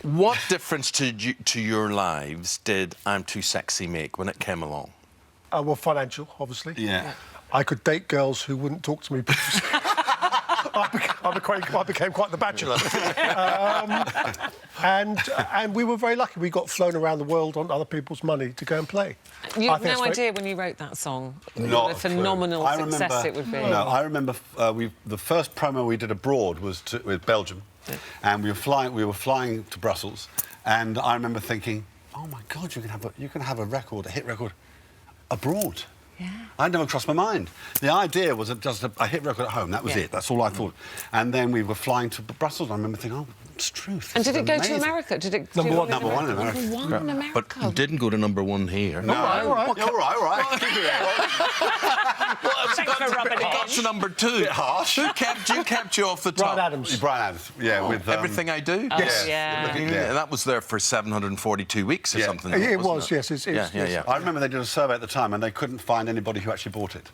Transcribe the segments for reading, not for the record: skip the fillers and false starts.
What difference to your lives did I'm Too Sexy make when it came along? Well, financial, obviously. Yeah. I could date girls who wouldn't talk to me. I became quite the bachelor. And we were very lucky. We got flown around the world on other people's money to go and play. You had no idea when you wrote that song what a phenomenal success it would be. No, I remember the first promo we did abroad was with Belgium, and we were flying to Brussels, and I remember thinking, oh my God, you can have a hit record abroad. Yeah. I'd never crossed my mind. The idea was just a hit record at home. That was it. That's all I thought. And then we were flying to Brussels. I remember thinking, oh, it's true. And did it go to America? Did it number one in America? Number one in America. But it didn't go to number one here. No. All right. All right. Thanks for rubbing it in. It got to number two. Harsh. Who kept you off the top? Brian Adams. Yeah, with Everything I Do. Oh, yes. Yeah. That was there for 742 weeks or something. It was, yes. I remember they did a survey at the time, and they couldn't find anybody who actually bought it.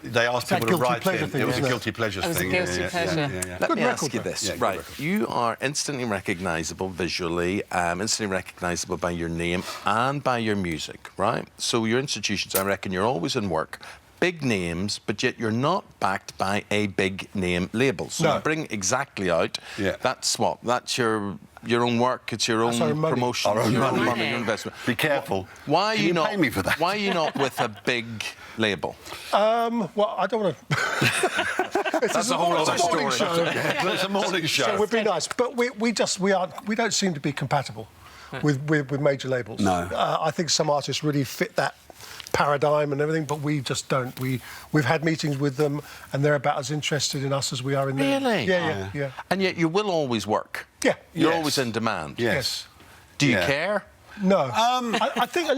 They asked people to write in. It was a guilty pleasure thing. It was a guilty pleasure. Let me ask you this. Right, you are instantly recognisable visually, instantly recognisable by your name and by your music, right? So your institutions, I reckon, you're always in work. Big names, but yet you're not backed by a big name label. So you bring Exactly out. Yeah. That's what? That's your own work. It's your own promotion. Our own your own money. money, your investment. Be careful. Why are you not? Pay me for that? Why are you not with a big label? Well, I don't want to. That's a whole other story. It's a morning show. So it would be nice, but we don't seem to be compatible with major labels. No. I think some artists really fit that paradigm and everything, but we just don't. We've had meetings with them, and they're about as interested in us as we are in them. Really? Yeah. And yet you will always work. Yeah. You're always in demand. Yes. Do you care? No. I think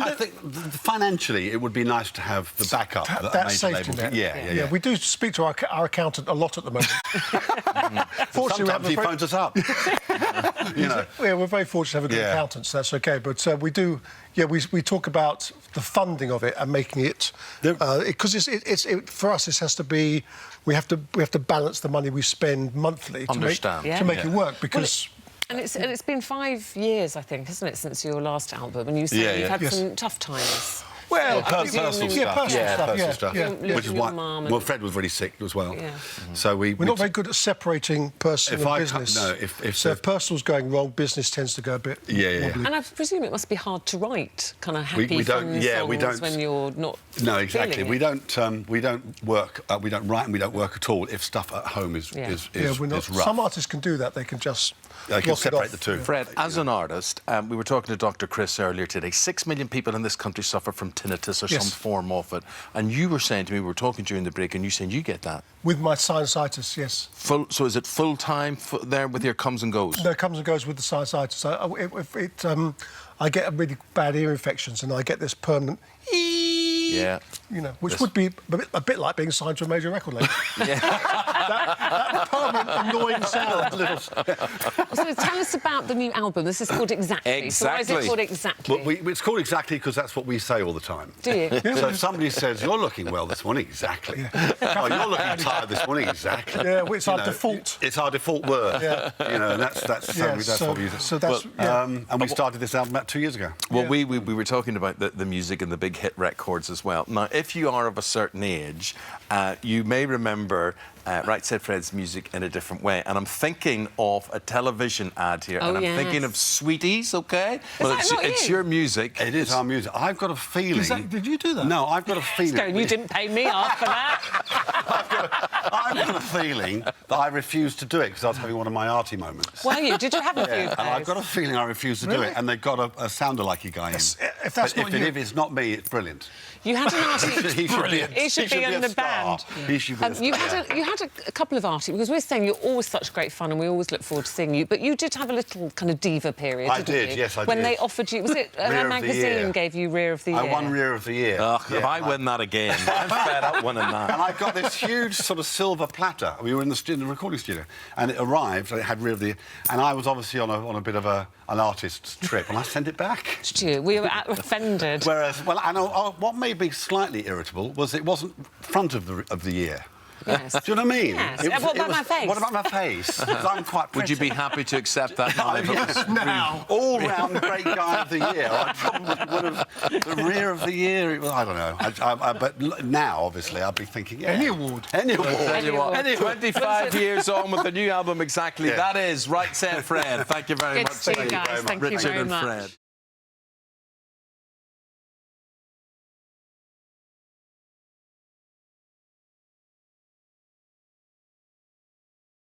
financially it would be nice to have the backup that major safety labels. net. Yeah. We do speak to our accountant a lot at the moment. Fortunately, sometimes he phones us up. Yeah, we're very fortunate to have a good accountant, so that's okay. But we do. Yeah, we talk about the funding of it and making it because for us this has to be. We have to balance the money we spend monthly to make it work because. And it's been 5 years, I think, hasn't it, since your last album? And you said you've had some tough times. Well, personal stuff. Personal stuff. Which is why. Well, Fred was really sick as well. Yeah. So we're not very good at separating personal and business. If personal's going wrong, business tends to go a bit. Yeah. And I presume it must be hard to write kind of happy, fun songs when you're not. No, exactly. We don't work. We don't write and we don't work at all if stuff at home is rough. Some artists can do that. They can just. They can separate the two. Fred, as an artist, we were talking to Dr. Chris earlier today. 6 million people in this country suffer from tinnitus or some form of it. And you were saying to me, we were talking during the break, and you saying you get that. With my sinusitis, yes. So is it full-time there with your comes and goes? No, it comes and goes with the sinusitis. I get really bad ear infections and I get this permanent... Yeah. Which would be a bit like being signed to a major record label. that permanent, annoying sound. So tell us about the new album. This is called Exactly. So why is it called Exactly? Well, it's called Exactly because that's what we say all the time. Do you? So if somebody says, you're looking well this morning, exactly. Oh, you're looking tired this morning, exactly. Yeah, well, it's our default. It's our default word. And that's what we use. And we started this album about 2 years ago. Well, we were talking about the music and the big hit records as well. Now, if you are of a certain age, you may remember Right Said Fred's music in a different way. And I'm thinking of a television ad here, and I'm thinking of Sweeties, OK? Well, it's your music. It is our music. I've got a feeling... Did you do that? No, I've got a feeling... You didn't pay me off for that. I've got a feeling that I refused to do it because I was having one of my arty moments. Were you? Did you have a few And I've got a feeling I refused to do it, and they've got a sounder-likey guy in. If that's not you... If it's not me, it's brilliant. You had an arty... He should be in the band. He should be a star. You had a couple of arty, because we're saying you're always such great fun and we always look forward to seeing you, but you did have a little kind of diva period, didn't you? Yes, I did. When they offered you... Was it a magazine gave you Rear of the Year? I won Rear of the Year. If I win that again, I'm fed up winning that. And I got this huge sort of silver platter. We were in the recording studio, and it arrived, and it had Rear of the Year, and I was obviously on a bit of an artist's trip, and I sent it back. Did you? We were offended. Whereas, what made me slightly irritable was it wasn't front of the year. Yes. Do you know what I mean? Yes. What about my face? What about my face? 'Cause I'm quite pretty. Would you be happy to accept that now? if it was Now. all-round great guy of the year? I probably would have the rear of the year. I don't know. But now, obviously, I'd be thinking, yeah. Any award. Any award. Tell you what, Any award. 25 years on with the new album exactly. Yeah. That is Right Said Fred. Thank you very Good much. to see you indeed. guys. Thank you Richard very and much. Fred.